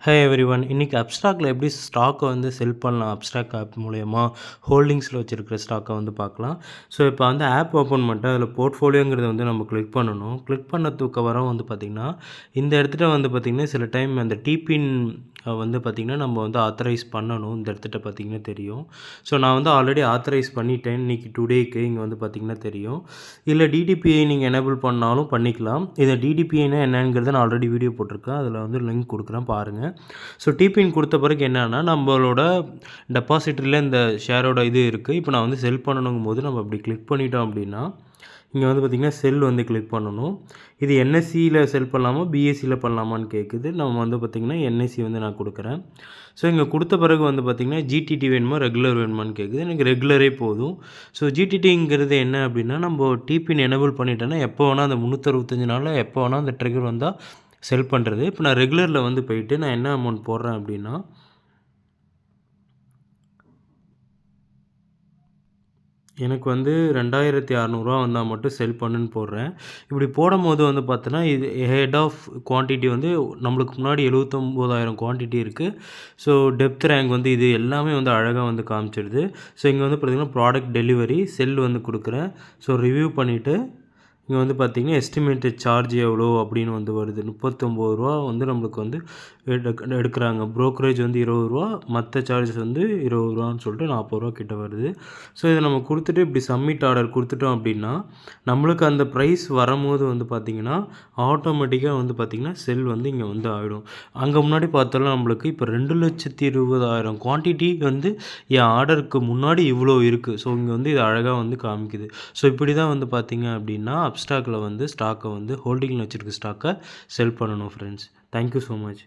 ஹே everyone, இன்னைக்கு அப்ஸ்ட்ராக்ட்ல எப்படி ஸ்டாக்கை வந்து செல் பண்ணலாம் அப்ஸ்ட்ராக்ட் ஆப் மூலயமா ஹோல்டிங்ஸில் வச்சுருக்கிற ஸ்டாக்கை வந்து பார்க்கலாம். ஸோ இப்போ வந்து ஆப் ஓப்பன் பண்ணிட்டு அதில் போர்ட்ஃபோலியோங்கிறத வந்து நம்ம கிளிக் பண்ணணும். கிளிக் பண்ணதுக்கு வர வந்து பார்த்திங்கன்னா இந்த இடத்துல வந்து பார்த்திங்கன்னா சில டைம் அந்த டிபின் வந்து பார்த்திங்கன்னா நம்ம வந்து ஆத்தரைஸ் பண்ணணும். இந்த இடத்துல பார்த்திங்கன்னா தெரியும். ஸோ நான் வந்து ஆல்ரெடி ஆத்தரைஸ் பண்ணிட்டேன் இன்றைக்கி டுடேக்கு. இங்கே வந்து பார்த்திங்கன்னா தெரியும். இல்லை டிடிபிஐ நீங்கள் எனேபிள் பண்ணாலும் பண்ணிக்கலாம். இதை டிடிபிஐனா என்னங்கிறத நான் ஆல்ரெடி வீடியோ போட்டிருக்கேன். அதில் வந்து லிங்க் கொடுக்குறேன் பாருங்கள். ஸோ டிபின் கொடுத்த பிறகு என்னன்னா நம்மளோட டெபாசிட்ரியில் இந்த ஷேரோட இது இருக்குது. இப்போ நான் வந்து செல் பண்ணணுங்கும் போது நம்ம அப்படி கிளிக் பண்ணிட்டோம் அப்படின்னா இங்கே வந்து பார்த்திங்கன்னா செல் வந்து கிளிக் பண்ணணும். இது என்எஸ்சியில் செல் பண்ணலாமா பிஎஸ்சியில் பண்ணலாமான்னு கேட்குது. நம்ம வந்து பார்த்திங்கன்னா என்எஸ்சி வந்து நான் கொடுக்குறேன். ஸோ இங்கே கொடுத்த பிறகு வந்து பார்த்திங்கன்னா ஜிடிடி வேணுமா ரெகுலர் வேணுமான்னு கேட்குது. எனக்கு ரெகுலரே போதும். ஸோ ஜிடிடிங்கிறது என்ன அப்படின்னா நம்ம டிபின் எனேபிள் பண்ணிட்டோன்னா எப்போ வேணால் அந்த 365 நாளில் எப்போ வேணால் அந்த ட்ரிகர் வந்தால் செல் பண்ணுறது. இப்போ நான் ரெகுலரில் வந்து போயிட்டு நான் என்ன அமௌண்ட் போடுறேன் அப்படின்னா எனக்கு வந்து 2600 வந்தால் மட்டும் செல் பண்ணுன்னு போடுறேன். இப்படி போடும்போது வந்து பார்த்தோன்னா இது ஹெட் ஆஃப் குவான்டிட்டி வந்து நம்மளுக்கு முன்னாடி 79,000 குவான்டிட்டி இருக்குது. ஸோ டெப்த் ரேங்க் வந்து இது எல்லாமே வந்து அழகாக வந்து காமிச்சிடுது. ஸோ இங்கே வந்து பார்த்திங்கன்னா ப்ராடக்ட் டெலிவரி செல் வந்து கொடுக்குறேன். ஸோ ரிவ்யூ பண்ணிவிட்டு இங்கே வந்து பார்த்திங்கன்னா எஸ்டிமேட்டட் சார்ஜ் எவ்வளோ அப்படின்னு வந்து வருது. 39 வந்து நம்மளுக்கு வந்து எடுக்கிறாங்க. ப்ரோக்கரேஜ் வந்து 20 மற்ற சார்ஜஸ் வந்து 20 சொல்லிட்டு 40 கிட்ட வருது. ஸோ இதை நம்ம கொடுத்துட்டு இப்படி சப்மிட் ஆர்டர் கொடுத்துட்டோம் அப்படின்னா நம்மளுக்கு அந்த ப்ரைஸ் வரும்போது வந்து பார்த்திங்கன்னா ஆட்டோமேட்டிக்காக வந்து பார்த்திங்கன்னா செல் வந்து இங்கே வந்து ஆகிடும். அங்கே முன்னாடி பார்த்தாலும் நம்மளுக்கு இப்போ 2,20,000 குவான்டிட்டி வந்து என் ஆர்டருக்கு முன்னாடி இவ்வளோ இருக்குது. ஸோ இங்கே வந்து இது அழகாக வந்து காமிக்குது. ஸோ இப்படி தான் வந்து பார்த்திங்க அப்படின்னா அப்ஸ்டாக்கில் வந்து ஸ்டாக்கை வந்து ஹோல்டிங்கில் வச்சுருக்க ஸ்டாக்கை செல் பண்ணணும் ஃப்ரெண்ட்ஸ். Thank you so much.